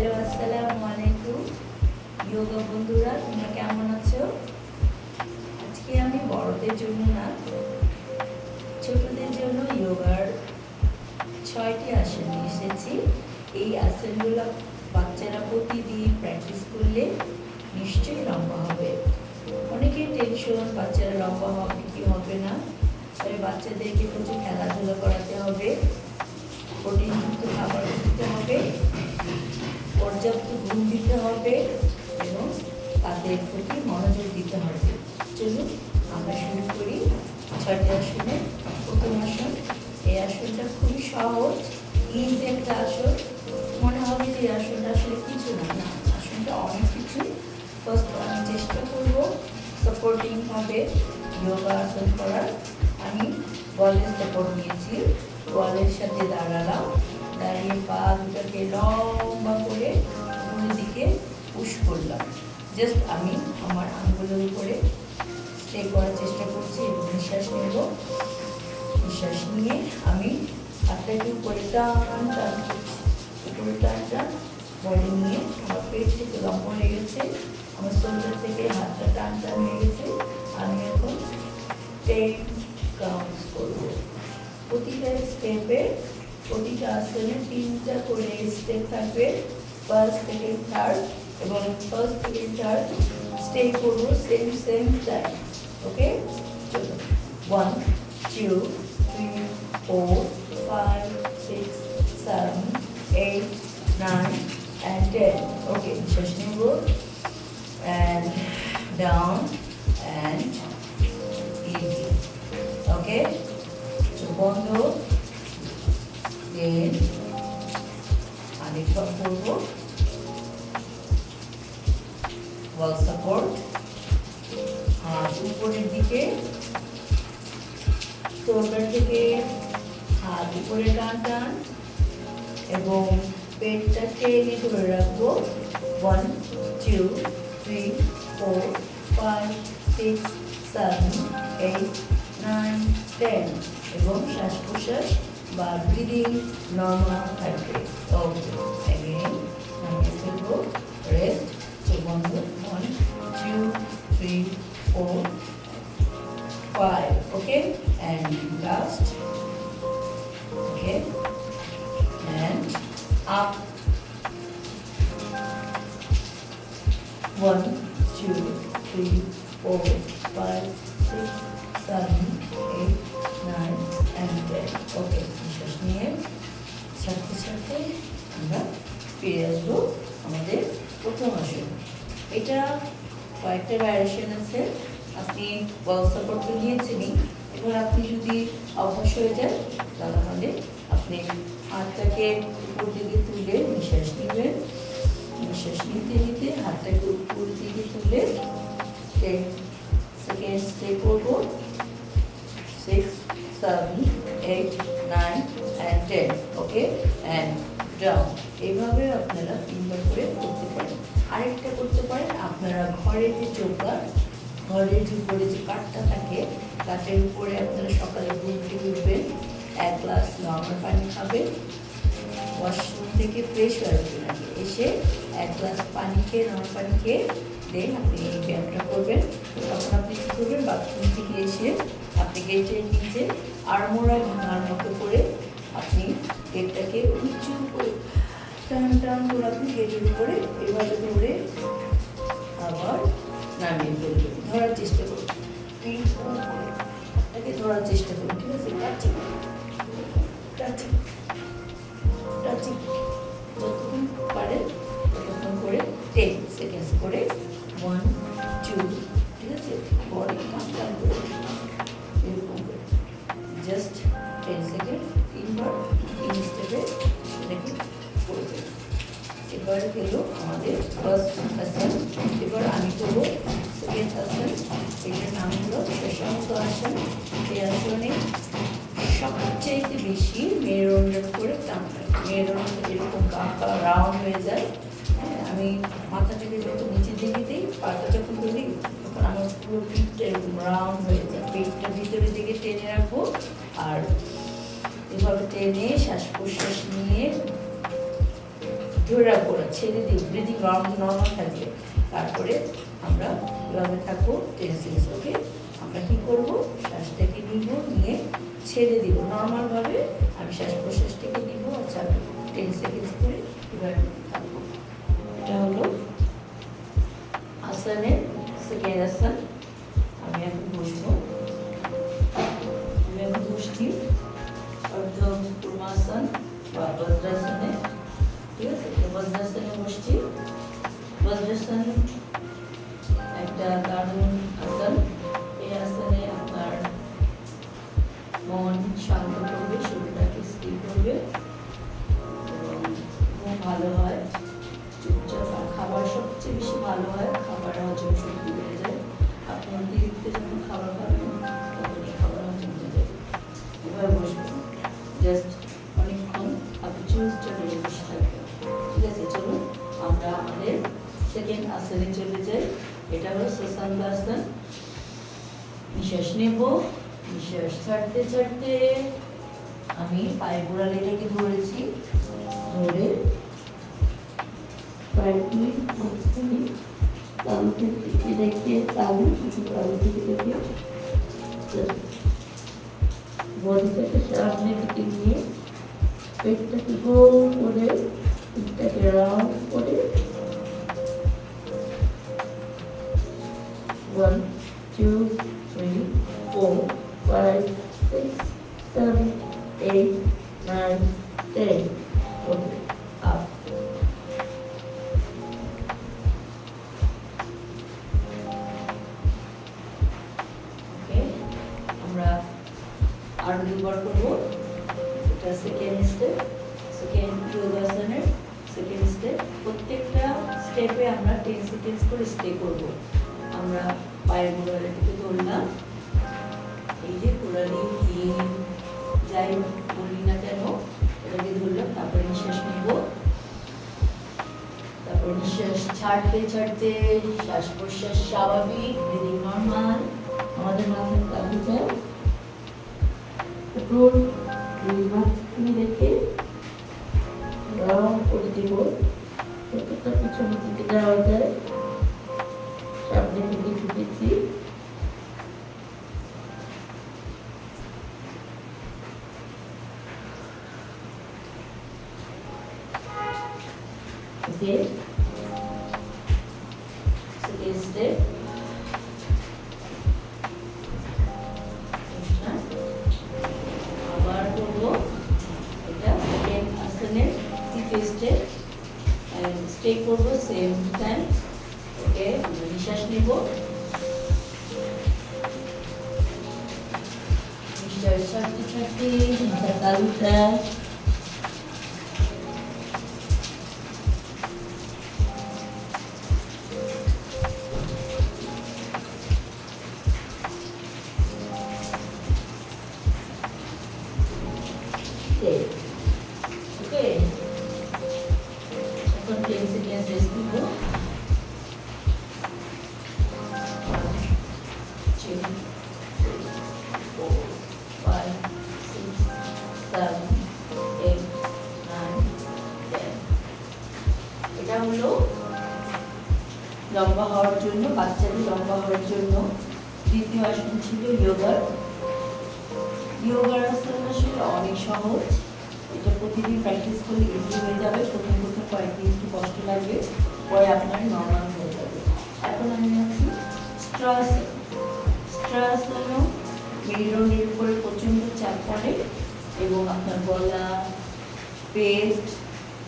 Hello, আসসালামু আলাইকুম যোগা বন্ধুরা, তোমরা কেমন আছো? আজকে আমি বড়দের জন্য না, ছোটদের জন্য যোগার 6টি আসন নিয়ে এসেছি। এই আসনগুলো বাচ্চারা প্রতিদিন প্র্যাকটিস করলে নিশ্চয়ই লম্বা হবে। অনেকের টেনশন বাচ্চারা লম্বা হবে কি হবে না, তবে বাচ্চাদেরকে প্রচুর খেলাধুলা করাতে হবে, প্রোটিনযুক্ত খাবার দিতে হবে, পর্যাপ্ত ঘুম দিতে হবে এবং তাদের প্রতি মনোযোগ দিতে হবে। চলুন আমরা শুরু করি 6টি আসনে। প্রথম আসন, এই আসনটা খুবই সহজ, ইজি একটা আসন। মনে হবে যে এই আসনটা আসলে কিছু না, না আসনটা অনেক কিছু। ফার্স্ট আমি চেষ্টা করব সাপোর্টিং ভাবে যোগা আসন করার। আমি বলের সাপোর্ট নিয়েছি, বলের সাথে দাঁড়ালাম, দাঁড়িয়ে পা দুটাকে লম্বা করে উপরের দিকে পুশ করলাম। জাস্ট আমি আমার আঙ্গুলের উপরে স্টে করার চেষ্টা করছি এবং নিঃশ্বাস নেব। নিঃশ্বাস নিয়ে আমি হাতটাকে উপরে টান টান করছি, উপরে টান টান বডি নিয়ে আমার পেট থেকে লম্বা হয়ে গেছে, আমার শোল্ডার থেকে হাতটা টান টান হয়ে গেছে। আমি এখন 10 কাউন্টস করবো। প্রতিটা স্টেপে, প্রতিটা আসনে 3টা করে স্টেপ থাকবে, ফার্স্ট সেকেন্ড থার্ড, এবং ফার্স্ট সেকেন্ড থার্ড স্টে করবো সেম টাইম। ওকে, চলো 1 2 3 4 5 6 7 8 9 and 10. ওকে, নিঃশ্বাস নেব and down and easy. ওকে, বন্ধ, দেন আরেকবার করব। ওয়াল সাপোর্ট, হাত উপরের দিকে, শোল্ডার থেকে হাত উপরে টান টান এবং পেটটা টেনে ধরে রাখবো। 1 2 3 4 5 6 7 8 9 10 এবং শ্বাস প্রশ্বাস বা ব্রিদিং নর্মাল থাকবে। ওকে, অ্যাগেন আমি ফেলবো, রেস্ট, চোখ বন্ধ। 1 2 3 4 5. ওকে, and last. Okay, and up. 1 2 3 4 5 6 7 8 9 and 10. ওকে, নিঃশ্বাস নিয়ে সাথে সাথে আমরা ফিরে আসবো আমাদের প্রথম আসন। এটা কয়েকটা ভ্যারিয়েশন আছে। আপনি ওয়াল সাপোর্ট তো নিয়েছেনই, এবার আপনি যদি অভ্যাস হয়ে যায় তাহলে আপনি হাতটাকে উপর দিকে তুলে নিঃশ্বাস নেবেন। নিঃশ্বাস নিতে নিতে হাতটাকে উপর দিকে তুলে 10 সেকেন্ড স্টে করবো। 6 7 8 9 and 10. Okay, and down. এইভাবে আপনারা 3বার করে করতে পারেন। আরেকটা করতে পারেন, আপনারা ঘরের যে চৌকা, ঘরের যে উপরে যে কাঠটা থাকে, কাঠের উপরে আপনারা সকালে ঘুম থেকে উঠবেন, 1 গ্লাস নর্মাল পানি খাবেন, ওয়াশরুম থেকে ফ্রেশ হয়ে আসবেন, আগে এসে 1 গ্লাস পানি খেয়ে, নর্মাল পানি খেয়ে দেন আপনি এই ব্যায়ামটা করবেন। তখন আপনি কী করবেন, বাথরুম থেকে এসে আপনি গেটের নিচে আড়মোড়া ভাঙার মতো করে আপনি গেটটাকে উঁচু করে টান টান করে আপনি গেটের উপরে এভাবে ধরে আবার নামিয়ে ফেলবেন। ধরার চেষ্টা করুন, তাকে ধরার চেষ্টা করুন, ঠিক আছে? টাচিং টাচিং টাচিং যতক্ষণ পারেন ততক্ষণ করে 10 সেকেন্ডস করে 1 2, ঠিক আছে? বডি টান টান করে এরকম করে জাস্ট 10 সেকেন্ড 3বার 3 স্টেপে এটাকে করবে। এবার গেল আমাদের ফার্স্ট আসন। এবার আমি করবো সেকেন্ড আসন। এটার নাম হলো শশাঙ্ক আসন। এই আসনে সবচেয়ে বেশি মেরুদণ্ডের উপরে টান থাকে, মেরুদণ্ড এরকম বাঁকা রাউন্ড হয়ে যায়। হ্যাঁ, আমি মাথাটাকে যত নিচের দিকে দিই, পাটা যখন ধরি তখন আমার পুরো পিঠটা এরকম রাউন্ড হয়ে যায়। পেটটা ভিতরের দিকে টেনে রাখবো আর এভাবে টেনে শ্বাস প্রশ্বাস নিয়ে ধরে রাখবো না, ছেড়ে দিই, ব্রিদিং নর্মাল থাকবে। তারপরে আমরা এভাবে থাকবো 10 সেকেন্ড। ওকে, আমরা কি করব, শ্বাসটাকে নিব, নিয়ে ছেড়ে দিব নর্মালভাবে। আমি শ্বাস প্রশ্বাসটাকে নিব, আচ্ছা 10 সেকেন্ড করে এবার থাকবো। এটা হলো আসনের সেকেন্ড আসন। আমি এখন বসবো, আমি এখন বসছি অর্ধ পূর্বাসন বা বজ্রাসনে। ঠিক আছে, বজ্রাসনে বসছি। বজ্রাসন একটা দারুণ আসন। এই আসনে আপনার মন শান্ত করবে, শরীরটাকে স্থির করবে এবং খুব ভালো হয়। চুপচাপ খাবার সবচেয়ে বেশি ভালো হয়, খাবার হজম শক্তি বেড়ে যায়। আপনি অতিরিক্ত যখন খাবার খাবেন তখনই খাবার হজম হয়ে যায়। এবার বসবেন, জাস্ট অনেকক্ষণ আপনি চুপচাপ বসে থাকবেন। ঠিক আছে, চলুন আমরা আমাদের সেকেন্ড আসনে চলে যাই। এটা হলো শশাঙ্ক আসন। নিঃশ্বাস নেব, নিঃশ্বাস ছাড়তে ছাড়তে আমি পায়ের গোড়ালি এটাকে ধরেছি, ধরে পায়েরগুলি মাঝখানে তালুকে দিকে রেখে তালু থেকে রেখে বডিটাকে সামনের দিকে নিয়ে পেটটাকে গোল করে পিঠটাকে রাউন্ড করে 1 2 3 4 5 6 7 8 9 10 ওকে আপ। ওকে, আমরা আর দুবার করবো। এটা সেকেন্ড স্টেপ, সেকেন্ড যোগাসনের সেকেন্ড স্টেপ। প্রত্যেকটা স্টেপে আমরা 10 সেকেন্ড করে স্টে করব। আমরা পায়ের গোড়ালিটাকে ধরলাম, এই যে গোড়ালি হিল যাই বলি না কেন এটাকে ধরলাম। তারপরে নিঃশ্বাস নেব, তারপর নিঃশ্বাস ছাড়তে ছাড়তে শ্বাস প্রশ্বাস স্বাভাবিক, ব্রিদিং নর্মাল। আমাদের মাথার কাঁধটা উপর মাঝখানে রেখে রাউন্ড করে দিব। যতটা পিছনের দিকে যাওয়া যায় সামনে দিকে ঝুঁকেছি। ওকে, সেকেন্ড স্টেপ। আবার করবো এটা সেকেন্ড আসনের তৃতীয় স্টেপ। স্টে করবো সেম টাইম। ওকে, নিঃশ্বাস নেব, নিঃশ্বাস ছাড়তে ছাড়তে মাথার তালুটা ওকে। এখন 10 সেকেন্ড রেস্ট দিব। 2 3 4 5 6 7 8 9 10। এটা হলো লম্বা হওয়ার জন্য, বাচ্চাদের লম্বা হওয়ার জন্য দ্বিতীয় আসন ছিল যোগার। যোগার আসন আসলে অনেক সহজ, এটা প্রতিদিন প্র্যাকটিস করলে ইজি হয়ে যাবে। প্রথম প্রথম কয়েকদিন একটু কষ্ট লাগবে, পরে আপনার নর্মাল হয়ে যাবে। এখন আমি আছি স্ট্রাসন। স্ট্রাসনও মেরুদণ্ডের উপরে প্রচণ্ড চাপ পড়ে এবং আপনার গলা, পেট,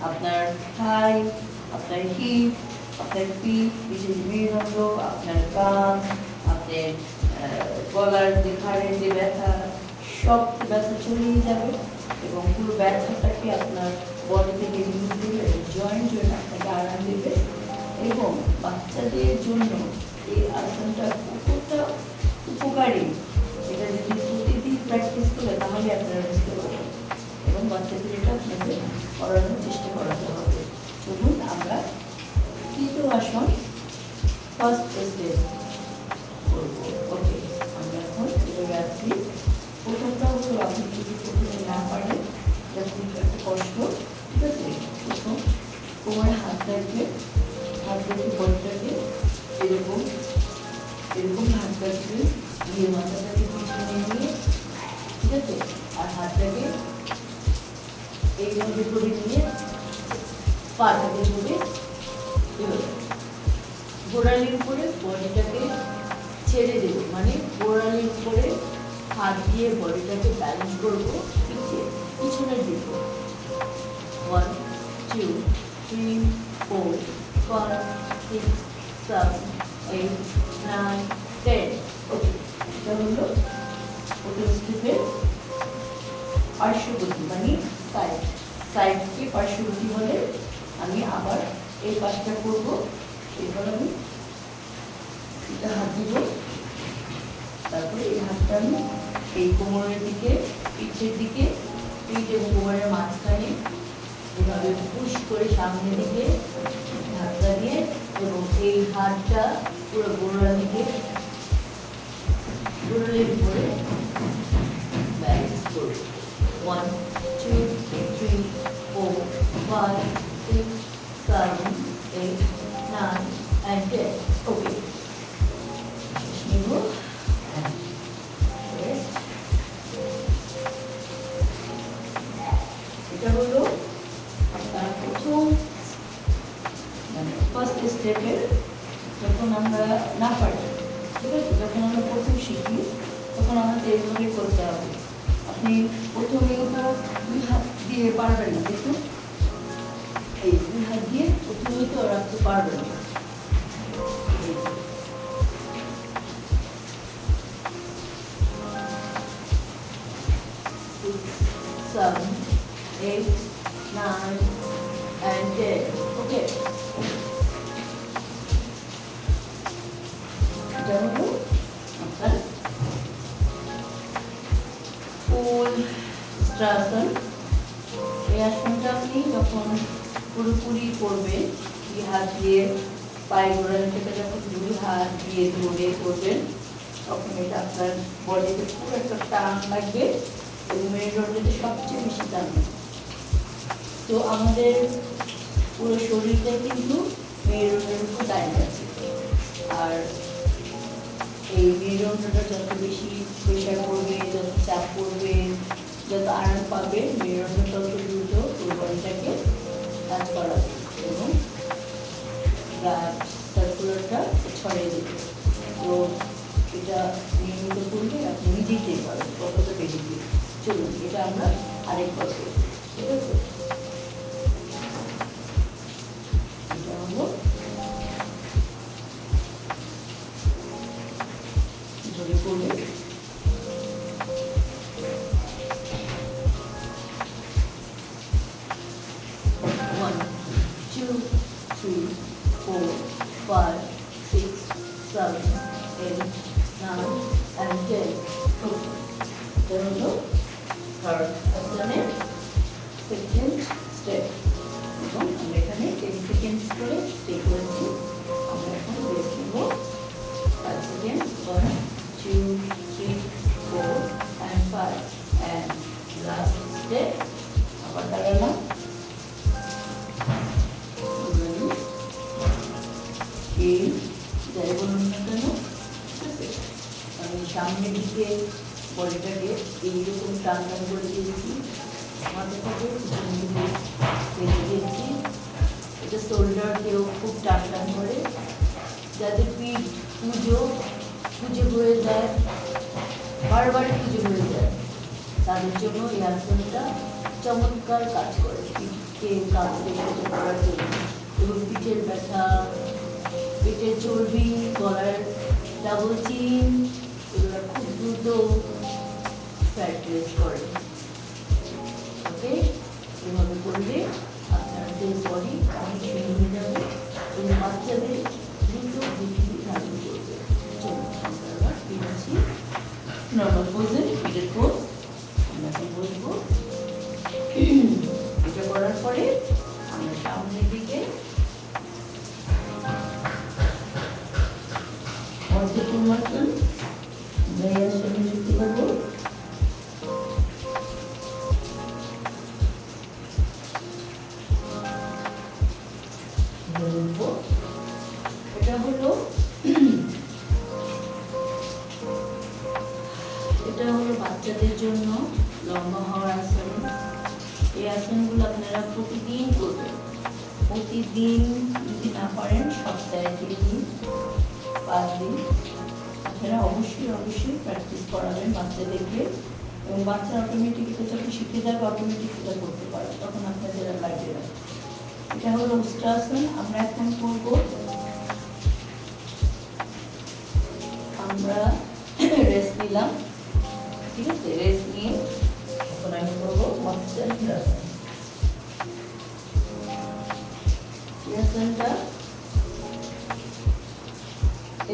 আপনার থাই, আপনার হিপ, আপনার পিঠ, বিশেষ মেরুদণ্ড, আপনার কান, আপনার গলার যে ঘাড়ের যে ব্যথা, সব ব্যথা চলেই যাবে এবং পুরো ব্যথাটাকে আপনার বডি থেকে রিলিজ দেবে এবং জয়েন্ট আপনাকে আরাম দেবে। এবং বাচ্চাদের জন্য এই আসনটা কতটা উপকারী এটা যদি প্রতিদিন প্র্যাকটিস করে তাহলে আপনারা বুঝতে পারবেন এবং বাচ্চাদের এটা আপনাদের করানোর চেষ্টা করাতে হবে। চলুন আমরা তৃতীয় আসন ফার্স্ট স্টেপ করবো। ওকে, আমরা এখন এভাবে আছি। প্রথমটা হলো আপনি যদি প্রথমে না পারেন, এটা খুব একটা কষ্ট। ঠিক আছে, প্রথম কোমরে হাত রাখবে, হাত রেখে বডিটাকে এরকম এরকম হাত রাখবে, দিয়ে মাথাটাকে পিছনে নিয়ে, ঠিক আছে, আর হাতটাকে এইভাবে করে নিয়ে পাটাকে ধরে এভাবে গোড়ালির উপরে বডিটাকে ছেড়ে দেবো, মানে গোড়ালির উপরে হাত দিয়ে বডিটাকে ব্যালেন্স করবো, পিছনের দিকে 1 2 3 4 5 6 7 8 9 10। ওকে, এটা হলো প্রথম স্টেপের পার্শ্ববর্তী, মানে সাইডকে পার্শ্ববর্তী বলে। আমি আবার এই পাশটা করবো, এবার আমি এটা হাত দিব, তারপরে এই হাতটা আমি এই কোমরের দিকে, পিঠের দিকে, পিঠ এবং কোমরের মাঝখানে এভাবে পুশ করে সামনের দিকে হাতটা দিয়ে, এবং এই হাতটা পুরো গোড়ালির উপরে ব্যালেন্স করব। 1 2 3 4 5 6 7 8 9 and 10। ওকে, নিব এটা হলো আপনার প্রথম, মানে ফার্স্ট স্টেপের। যখন আমরা না পারি, ঠিক আছে, যখন আমরা প্রথম শিখি তখন আমাদের এইভাবে করতে হবে। আপনি প্রথমেও তো 2 হাত দিয়ে পারবেন না, দেখুন এই 2 হাত দিয়ে প্রথমেই তো রাখতে পারবেন না। 6 7 8 9 and 10। ওকে, এটা হলো আপনার ফুল স্ট্রাসন। এই আসনটা আপনি যখন পুরোপুরি করবেন, 2 হাত দিয়ে পায়ে গোড়ালি থেকে যখন 2 হাত দিয়ে ধরে করবেন, তখন এটা আপনার বডিতে পুরো একটা টান লাগবে এবং মেরুদণ্ডে সবচেয়ে বেশি টান লাগবে। তো আমাদের পুরো শরীরটা কিন্তু মেরুদণ্ডের উপর দাঁড়িয়ে আছে, আর এই মেরুদণ্ডটা যত বেশি প্রেশার পড়বে, যত চাপ পড়বে, যত আরাম পাবে, মেরুদণ্ড তত দ্রুত ওই বডিটাকে কাজ করাবে এবং ব্লাড সার্কুলারটা ছড়িয়ে দেবে। তো এটা নিয়মিত করলে আপনি নিজেই টের পাবেন কতটা বেনিফিট। চলুন এটা আমরা আরেকবার করি, ঠিক আছে। এটা হলো ধরে করবে, 1 2 3 4 5 6 7 8 9 and 10। এটা হলো থার্ড আসনের সেকেন্ড স্টেপ, এবং আমরা এখানে 10 সেকেন্ড করে স্টে করেছি। আমরা এখন রেস্ট নেব 5 second, 1 2 3 4 and 5 and last step. আবার দাঁড়ালাম, এই যাই বলুন না কেন, ঠিক আছে, আমি সামনের দিকে বডিটাকে এইরকম টান টান করে দিয়েছি, মাথাটাকে পিছন দিকে রেখে দিয়েছি। এটা শোল্ডারকেও খুব টান টান করে, যাদের পিঠ পুজো হয়ে যায়, বারবার পুজো হয়ে যায়, তাদের জন্য এই আসনটা চমৎকার কাজ করে পিঠকে কাঁপতে সোজা করার জন্য, এবং পিঠের ব্যথা, পেটের চর্বি, গলার ডাবল চিন, এগুলো খুব দ্রুত ফ্যাট রেজ করে। ওকে, এভাবে করলে আপনাদের বডি অনেক সুন্দর হয়ে যাবে এবং বাচ্চাদের দ্রুত বৃদ্ধি ধারণ করবে। চলুন আমরা আবার ফিরেছি নর্মাল পোজে, পিঠের পোজ। আমরা এখন বসবো। এটা করার পরে আমরা সামনের দিকে অর্ধপূর্ণাসন আসনে যুক্ত করবো। উঠবো। এটা হলো বাচ্চাদের জন্য লম্বা হওয়ার আসন। এই আসনগুলো আপনারা প্রতিদিন করবেন। প্রতিদিন যদি না পারেন সপ্তাহে 3 দিন 5 দিন আপনারা অবশ্যই প্র্যাকটিস করাবেন বাচ্চাদেরকে, এবং বাচ্চা অটোমেটিক এটা যখন শিখে যাবে অটোমেটিক এটা করতে পারে, তখন আপনাদের আর লাগবে না। এটা হলো উষ্ট্রাসন। আমরা এখন করবো, আমরা রেস্ট নিলাম, ঠিক আছে? রেস্ট নিয়ে এখন আমি করবো মৎস্যাসন। এই আসনটা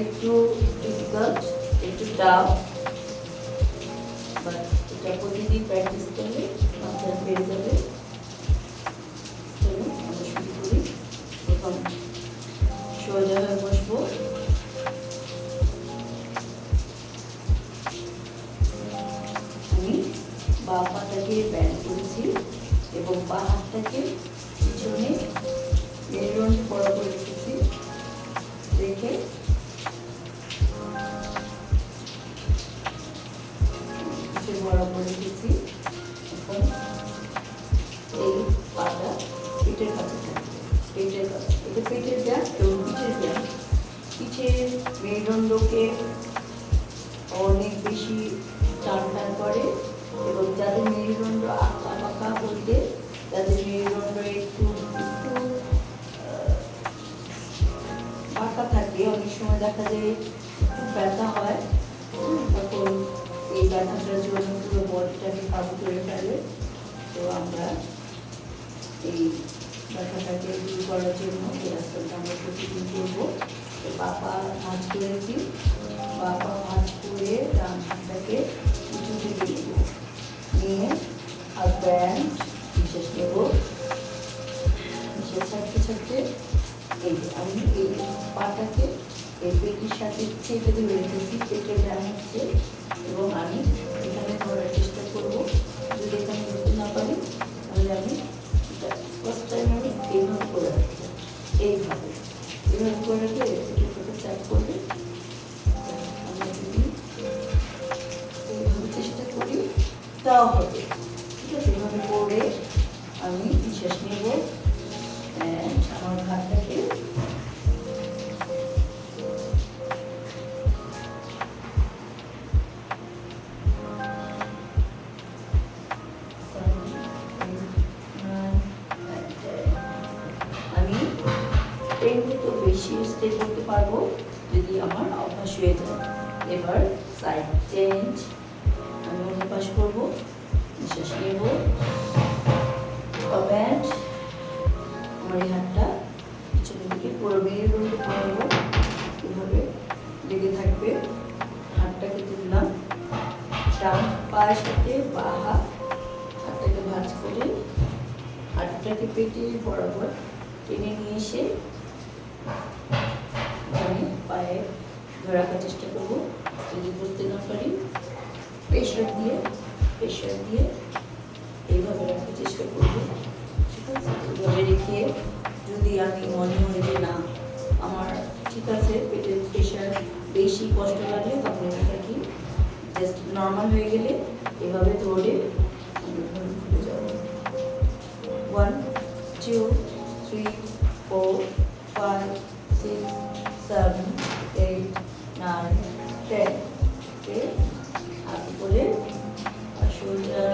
একটু ডিফিকাল্ট, একটু টাফ, বাট এটা প্রতিদিন প্র্যাকটিস করলে মাথায় পেয়ে যাবে। চলুন আমরা শুরু করি। প্রথম সোজা হয়ে বসবো। আমি বাঁ পাটাকে ব্যান্ড করেছি এবং বাঁ হাতটাকে পিছনে মেরুদণ্ড বরাবর রেখেছি, রেখে বরাবর রেখেছি। এখন এই পাটা পেটের কাছে থাকবে, পেটের কাছে। এটা পেটের ব্যায়াম এবং পিঠের ব্যায়াম। পিঠের মেরুদণ্ডকে অনেক বেশি টান করে, এবং যাদের মেরুদণ্ড আঁকা বাঁকা বলতে যাদের মেরুদণ্ড একটু বাঁকা থাকে, অনেক সময় দেখা যায় একটু ব্যথা হয়, তখন এই ব্যথাটার জন্য পুরো বডিটাকে কাবু করে ফেলে। তো আমরা এই ব্যথাটাকে দূর করার জন্য এই আসনটা আমরা প্রতিদিন করবো। বাপা ভাঁজ করেছি, বাপা ভাঁজ করে ডান হাতটাকে উঁচুতে দিয়ে দেবো, নিয়ে আর ব্যান্ড নিঃশ্বাস নেব। নিঃশ্বাস ছাড়তে ছাড়তে এই আমি এই পাটাকে এই পেটের সাথে চেপে ধরে রেখেছি, পেটের ব্যায়াম হচ্ছে, এবং আমি এখানে ধরার চেষ্টা করবো। যদি এখানে ধরতে না পারি তাহলে আমি ফার্স্ট টাইম আমি এইভাবে করে রাখবো, এইভাবে করে রাখলে একটু চাপ করবে। আমরা যদি এইভাবে চেষ্টা করি তাও হবে, ঠিক আছে? এভাবে করে আমি নিঃশ্বাস নেব। আমার ঘাটটাকে আমি 10 থেকে বেশি স্টে করতে পারবো যদি আমার অভ্যাস হয়ে যায়। এবার সাইড চেঞ্জ, আমি অন্য পাশ করবো। নিঃশ্বাস নেব, ব্যান্ড আমার এই হাতটা পিছনের দিকে পুরো মেরুদণ্ড বরাবর এভাবে লেগে থাকবে। হাতটাকে তুললাম, ডান পায়ের সাথে বাঁ হাতটাকে ভাঁজ করে হাতটাকে পেটে বরাবর টেনে নিয়ে এসে আমি পায়ে ধরে রাখার চেষ্টা করবো। যদি বুঝতে না পারি প্রেশার দিয়ে এইভাবে রাখার চেষ্টা করবো, ঠিক আছে? এইভাবে রেখে যদি আমি মনে হয় যে না আমার ঠিক আছে, পেটের প্রেশার বেশি কষ্ট লাগলে তখন এটাকে জাস্ট নর্মাল হয়ে গেলে এভাবে ধরে খুলে যাবো। 1 2 3 4 5 6 7 8 9 10 কে হাত করে সোজা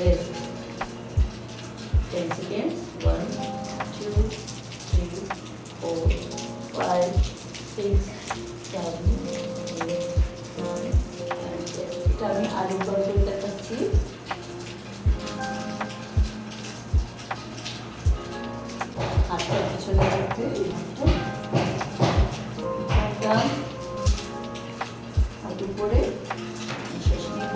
রেস্ট 10 seconds 1 2 3 4 5 6 7 8 9 10। এটা আমি আরেকবার করে দেখাচ্ছি। হাতটা পিছনে রাখতে, হাত উপরে, নিঃশ্বাস নেব।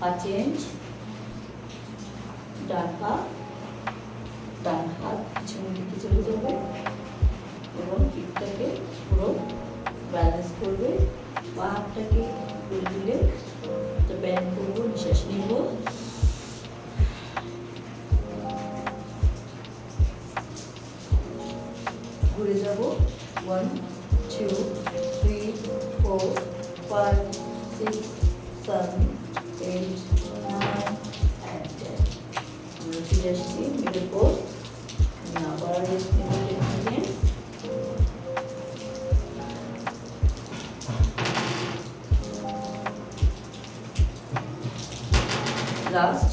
পা চেঞ্জ, ডান হাত পিছনের দিকে চলে যাবে এবং পিঠটাকে পুরো ব্যালেন্স করবে। পা হাতটাকে খুলে দিলে ব্যান্ড করবো, নিঃশ্বাস নিব, ঘুরে যাব 1 2 3 4 5 6 7 8 9 and 10 আমরা ফিরে আসছি মিডল পোজ। আবার রেস্ট নেব 10 সেকেন্ড। লাস্ট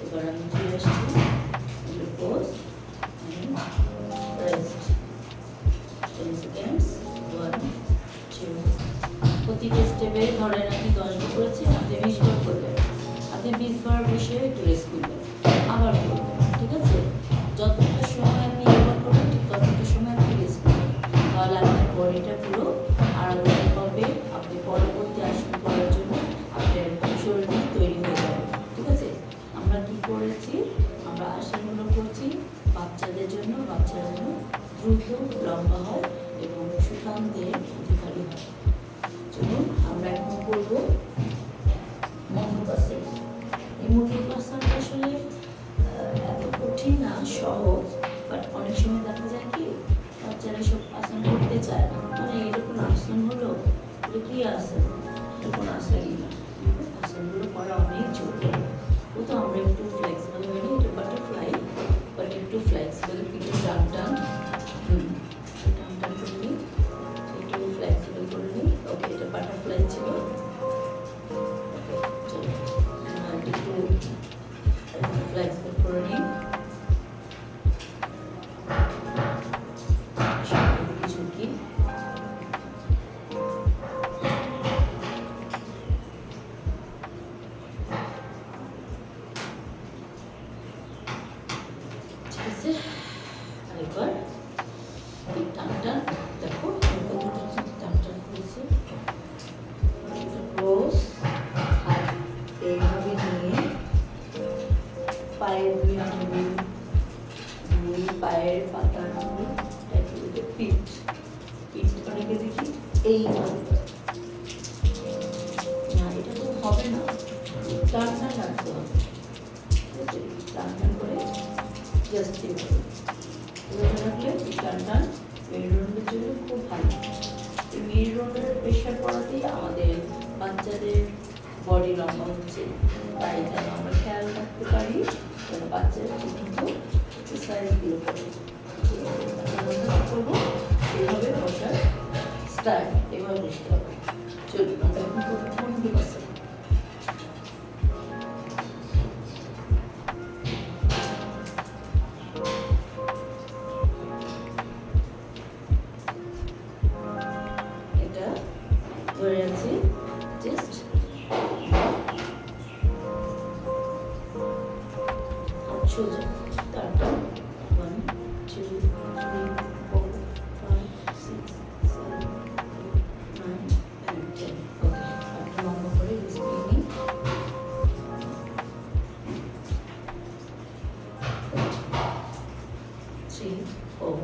এবার আমি ফিরে আসছি পোজ রেস্ট 10 সেকেন্ডস 1 2 প্রতিটা স্টেপে ধরেন আপনি 10 বার করেছেন, আপনি 20 বার করবেন, আপনি 20 বার বসে একটু রেস্ট করবেন, আবার করবেন। ঠিক আছে, যতটা সময় আপনি এবার করবেন ঠিক ততটা সময় আপনি রেস্ট করবেন, তাহলে আপনার বডিটা পুরো আরামদায়ক হবে। আপনি পরবর্তী আসন করার জন্য আপনার শরীর তৈরি হয়ে যাবে। ঠিক আছে, আমরা কি করেছি, আমরা আসনগুলো করছি বাচ্চাদের জন্য, বাচ্চারা যেন দ্রুত লম্বা হয় এবং সুঠাম দেহের অধিকারী হয়। চলুন আমরা এখন করবো মন্ডপাসন। এই মন্ডপাসনটা আসলে এত কঠিন না, সহজ, বাট অনেক সময় দেখা যায় কি বাচ্চারা সব আসন করতে চায় না, মানে এটা কোনো আসন হলো, এটা কি আসন, এটা কোনো আসনই না। আসনগুলো করা অনেক জরুরি। ও তো আমরা একটু ফ্লেক্সিবল হয়ে নিই, এটা বাটারফ্লাই, বাট একটু ফ্লেক্সিবল, একটু টান টান করে নিই, একটু ফ্লেক্সিবল করে নিই। ওকে, এটা বাটারফ্লাই ছিল। চলো একটু ফ্লেক্সিবল করে নিই। ঝুঁকি ঠিক আছে, আরেকবার টান টান, দেখো কতটা টান টান করেছি। ক্লোজ, হাত এইভাবে নিয়ে পায়ের দুই আঙুল, দুই পায়ের পাতার আঙুল, একটু পিঠ অনেকে দেখি এইভাবে না, এটা তো হবে না, টান টান রাখতে হবে। টান টান করে জাস্ট এইভাবে রাখলে টান টান মেরুদণ্ডের জন্য খুব ভালো। এই মেরুদণ্ডের প্রেশার পড়াতেই আমাদের বাচ্চাদের বডি লম্বা হচ্ছে, তাই যেন আমরা খেয়াল রাখতে পারি যেন বাচ্চারা ঠিকমতো এক্সারসাইজগুলো করে। করবো এইভাবে বসার স্টাইল, এভাবে বসতে হবে। চলুন আমরা এখন করবো মন্ডপাসন। এটা ধরে আছি, জাস্ট সোজা, তারপর 1 2 3 4 5 6 7 8 9 and 10। ওকে, আপনি লম্বা করে রেস্ট নিন। 3 4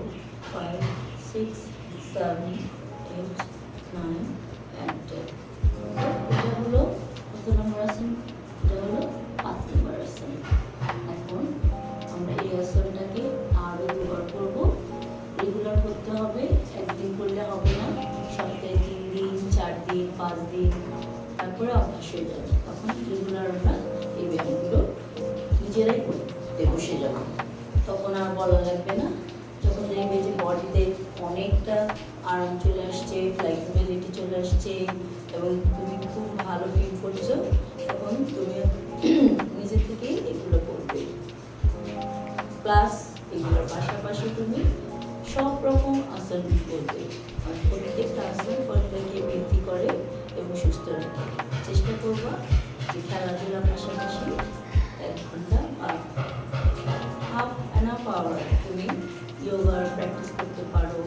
5 6 7 8 9 and 10। এটা হলো কত নম্বর আসন? এটা হলো 5 নম্বর আসন। এখন আমরা এই আসনটাকে আরো দুবার করবো। রেগুলার করতে হবে, একদিন করলে হবে না, সপ্তাহে 3 দিন 4 দিন 5 বলা লাগবে না। যখন দেখবে যে বডিতে অনেকটা আরাম চলে আসছে, ফ্লেক্সিবিলিটি চলে আসছে এবং তুমি খুব ভালো ফিল করছো, তখন তুমি নিজে থেকেই এগুলো করবে। প্লাস এগুলোর পাশাপাশি তুমি সব রকম আসন করবে, আর প্রত্যেকটা আসন শরীরকে বৃদ্ধি করে এবং সুস্থ রাখে। চেষ্টা করবা যে খেলাধুলার পাশাপাশি 1 ঘন্টা বা হাফ আওয়ার তুমি যোগার প্র্যাকটিস করতে পারো।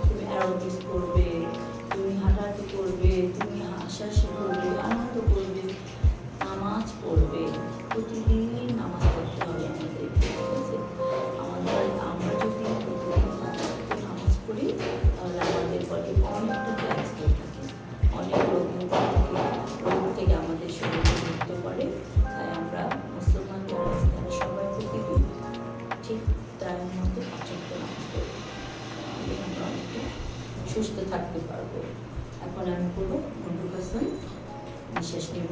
তুমি অ্যারোবিক্স করবে, তুমি হাঁটাহাঁটি করবে, তুমি হাসাহাসি করবে, আনন্দ করবে, নামাজ পড়বে। প্রতিদিন নামাজ পড়তে হবে আমাদের, ঠিক আছে? আমরা যদি নামাজ পড়ি তাহলে আমাদের বডি অনেকটা ফ্লেক্সিবল থাকে, অনেক রোগ থেকে আমাদের শরীরকে মুক্ত করে। তাই আমরা মুসলমান যারা আছে তারা সবাই প্রতিদিন ঠিক টাইম মতো 5 ওয়াক্ত নামাজ পড়ি, আমরা অনেকটা সুস্থ থাকতে পারবো। এখন আমি করবো মুন্ডুকাসন। নিঃশ্বাস নেব,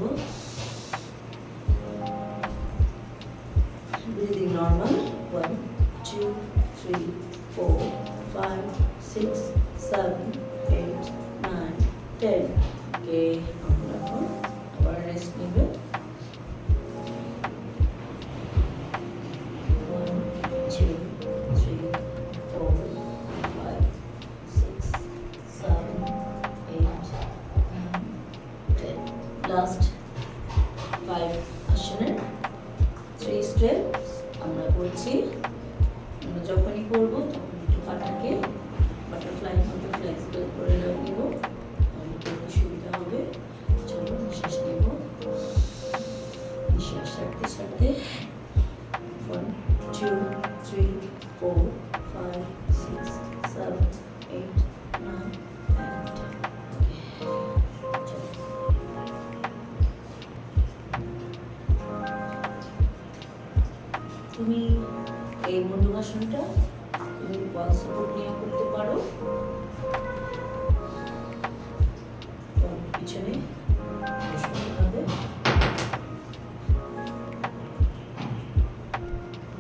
breathing normal, 1 2 3 4 5 6 7 8 9 10. Okay, আমরা এখন আবার রেস্ট নেব। 1 2 3 4 5 6 7 8 9 10. লাস্ট 5 আসনের 3 স্টেপ আমরা করছি। আমরা যখনই করবো তখন একটু পাটাকে বাটারফ্লাই মতো ফ্লেক্সিবল করে নিব, করতে সুবিধা হবে। চলো নিঃশ্বাস নেব, নিঃশ্বাস ছাড়তে ছাড়তে 1 2 3 4 5 6 7 8 9 10. তুমি এই মুন্ডুকাসনটা তুমি ওয়াল সাপোর্ট নিয়ে করতে পারো, পিছনে বসতে হবে।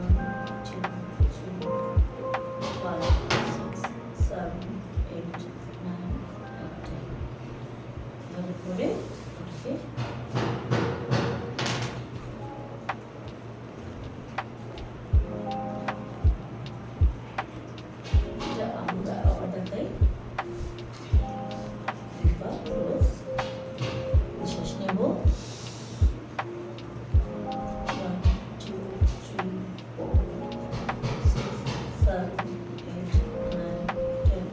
1 2 3 5 6 7 8 9 10. ভালো করে ওকে নিঃশ্বাস নেব। 1 2 3 4 6 7 8 9 10.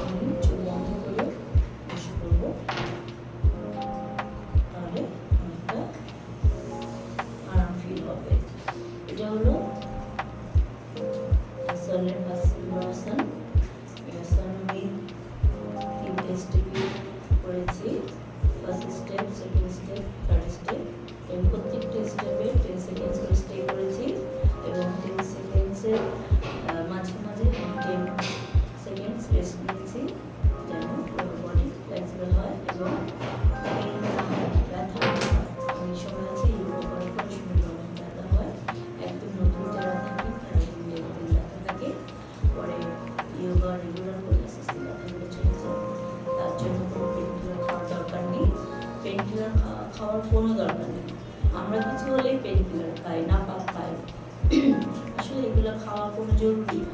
আমি চোখ বন্ধ করে বসে পড়বো, তাহলে অনেকটা আরাম ফিল হবে। এটা হলো আসনের আসন। এই আসন আমি 3টে স্টেপে করেছি, first step, second step, third step, এবং প্রত্যেকটা স্টেপে 10 সেকেন্ডস করে স্টে করেছি এবং 10 সেকেন্ডসের মাঝে মাঝে 10 সেকেন্ডস রেস্ট নিয়েছি, যেন বডি ফ্লেক্সিবল হয় এবং ব্যথা অনেক সময় আছে ইউরো করার পর সময় অনেক ব্যথা হয়। একদম নতুন যারা থাকে তারা ব্যথা থাকে, পরে ইয়োগা রেগুলার করলে আস্তে আস্তে ব্যথাগুলো চলে যায়। তার জন্য কোনো পেনকিলার খাওয়ার দরকার নেই, পেনকিলার খাওয়ার কোনো দরকার নেই। আমরা কিছু হলেই পেনকিলার খাই, নাপাক খাই, আসলে এগুলো খাওয়া কোনো জরুরি না।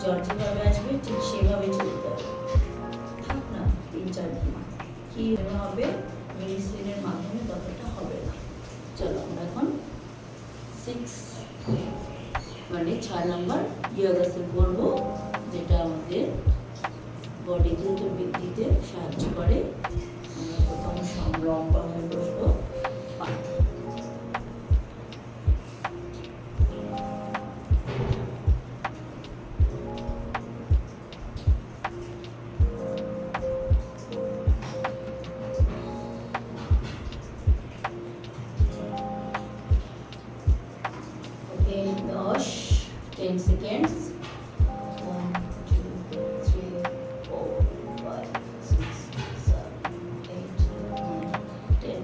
জ্বর যেভাবে আসবে ঠিক সেভাবে চলতে হবে, থাক না 3-4 দিন, কি হবে মেডিসিনের মাধ্যমে ততটা হবে না। চলো আমরা এখন 6 মানে 6 নম্বর যোগাসন করবো, যেটা আমাদের বডি দ্রুত বৃদ্ধিতে সাহায্য করে। আমরা প্রথম লম্বা হয়ে বসবো, ওকে 10 সেকেন্ডস। 1 2 3 4 5 6 7 8 9 10.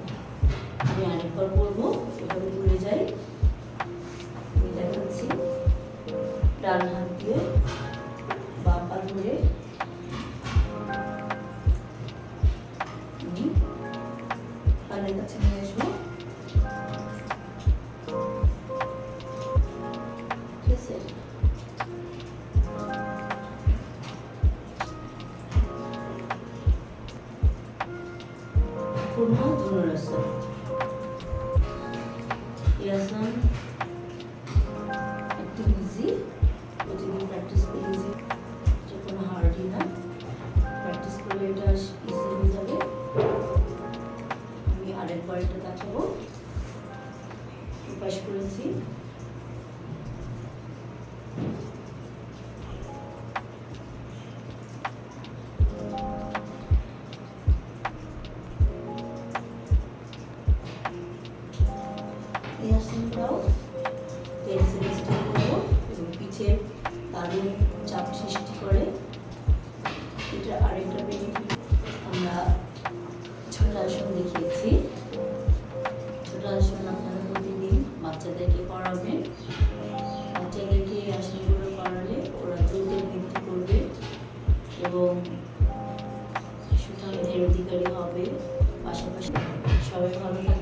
আমি আরেকবার বলবো, এভাবে ঘুরে যাই, আমি দেখাচ্ছি। ডান হাত দিয়ে বাম পা ধরে কানের কাছে নিয়ে আসবো। ঠিক আছে, পূর্ণ ধনুরাসন। এই আসন একটু ইজি, প্রতিদিন প্র্যাকটিস করলে ইজি, যে কোনো হার্ডই না, প্র্যাকটিস করলে এটা ইজি হয়ে যাবে। আমি আরেকবার এটা দেখাবো। উপাস করেছি, এই আসনটাও পেন্সিল স্টিক করবো এবং পিঠে দারুণ চাপ সৃষ্টি করে। এটা আরেকটা বেনিফিট। আমরা ছোট আসন দেখিয়েছি, ছোট আসন আপনারা প্রতিদিন বাচ্চাদেরকে করাবেন। বাচ্চাদেরকে এই আসনগুলো করালে ওরা দ্রুত বৃদ্ধি করবে এবং সুঠামদের অধিকারী হবে। পাশাপাশি সবাই ভালো থাকবে।